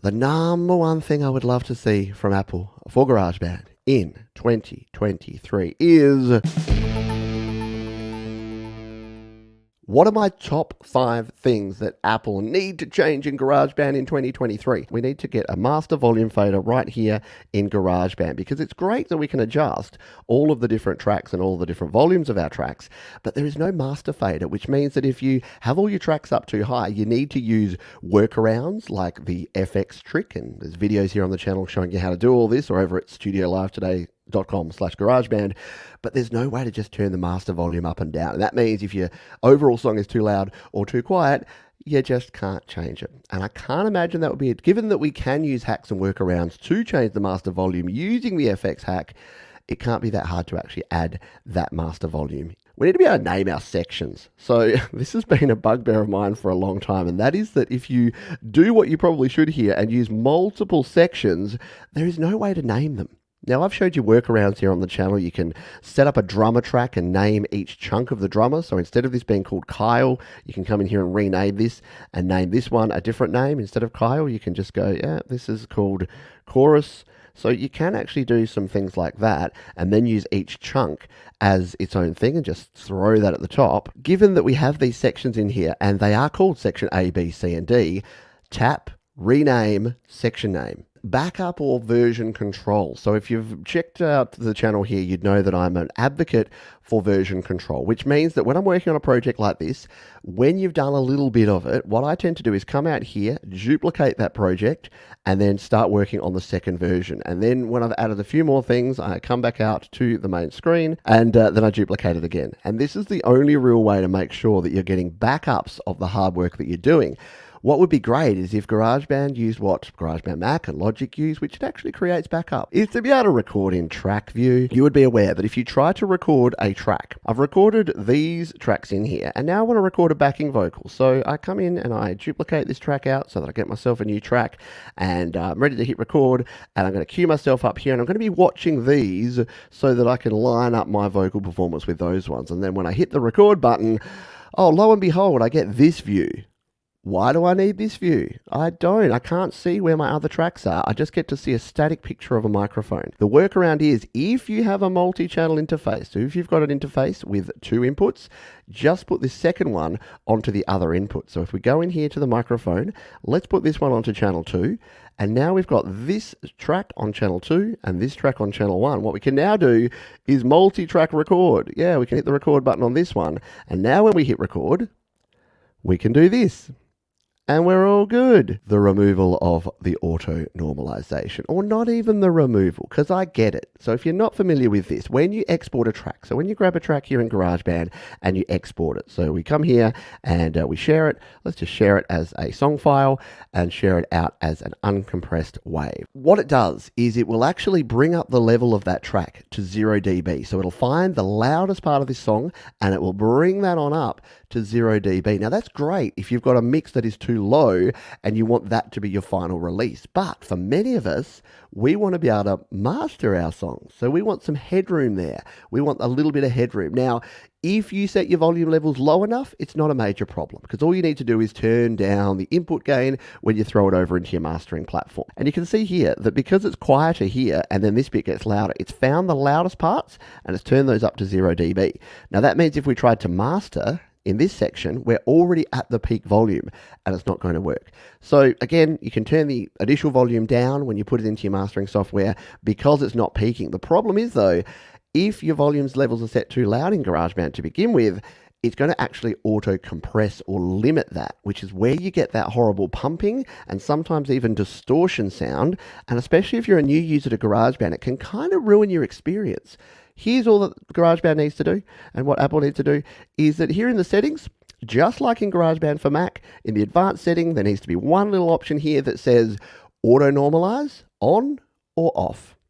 The number one thing I would love to see from Apple for GarageBand in 2023 is, what are my top 5 things that Apple need to change in GarageBand in 2023? We need to get a master volume fader right here in GarageBand, because it's great that we can adjust all of the different tracks and all the different volumes of our tracks, but there is no master fader, which means that if you have all your tracks up too high, you need to use workarounds like the FX trick, and there's videos here on the channel showing you how to do all this, or over at studiolive.com/GarageBand, but there's no way to just turn the master volume up and down. And that means if your overall song is too loud or too quiet, you just can't change it. And I can't imagine that would be it. Given that we can use hacks and workarounds to change the master volume using the FX hack, it can't be that hard to actually add that master volume. We need to be able to name our sections. So this has been a bugbear of mine for a long time, and that is that if you do what you probably should here and use multiple sections, there is no way to name them. Now, I've showed you workarounds here on the channel. You can set up a drummer track and name each chunk of the drummer. So instead of this being called Kyle, you can come in here and rename this and name this one a different name. Instead of Kyle, you can just go, yeah, this is called Chorus. So you can actually do some things like that and then use each chunk as its own thing and just throw that at the top. Given that we have these sections in here and they are called section A, B, C, and D, tap, rename, section name. Backup or version control. So if you've checked out the channel here, you'd know that I'm an advocate for version control, which means that when I'm working on a project like this, when you've done a little bit of it, what I tend to do is come out here, duplicate that project, and then start working on the second version. And then when I've added a few more things, I come back out to the main screen and then I duplicate it again. And this is the only real way to make sure that you're getting backups of the hard work that you're doing. What would be great is if GarageBand used what GarageBand Mac and Logic use, which it actually creates backup, is to be able to record in track view. You would be aware that if you try to record a track, I've recorded these tracks in here, and now I want to record a backing vocal. So I come in and I duplicate this track out so that I get myself a new track, and I'm ready to hit record, and I'm going to cue myself up here, and I'm going to be watching these so that I can line up my vocal performance with those ones. And then when I hit the record button, oh, lo and behold, I get this view. Why do I need this view? I don't. I can't see where my other tracks are. I just get to see a static picture of a microphone. The workaround is if you have a multi-channel interface, so if you've got an interface with 2 inputs, just put this second one onto the other input. So if we go in here to the microphone, let's put this one onto channel 2. And now we've got this track on channel 2 and this track on channel 1. What we can now do is multi-track record. Yeah, we can hit the record button on this one. And now when we hit record, we can do this. And we're all good. The removal of the auto normalization, or not even the removal, because I get it. So if you're not familiar with this, when you export a track, so when you grab a track here in GarageBand and you export it, so we come here and we share it. Let's just share it as a song file and share it out as an uncompressed wave. What it does is it will actually bring up the level of that track to 0 dB. So it'll find the loudest part of this song and it will bring that on up to 0 dB. Now that's great if you've got a mix that is too low and you want that to be your final release. But for many of us, we want to be able to master our songs. So we want some headroom there. We want a little bit of headroom. Now, if you set your volume levels low enough, it's not a major problem, because all you need to do is turn down the input gain when you throw it over into your mastering platform. And you can see here that because it's quieter here and then this bit gets louder, it's found the loudest parts and it's turned those up to 0 dB. Now that means if we tried to master in this section, we're already at the peak volume and it's not going to work. So again, you can turn the initial volume down when you put it into your mastering software because it's not peaking. The problem is though, if your volumes levels are set too loud in GarageBand to begin with, it's going to actually auto compress or limit that, which is where you get that horrible pumping and sometimes even distortion sound. And especially if you're a new user to GarageBand, it can kind of ruin your experience. Here's all that GarageBand needs to do, and what Apple needs to do is that here in the settings, just like in GarageBand for Mac, in the advanced setting, there needs to be one little option here that says auto normalize on or off.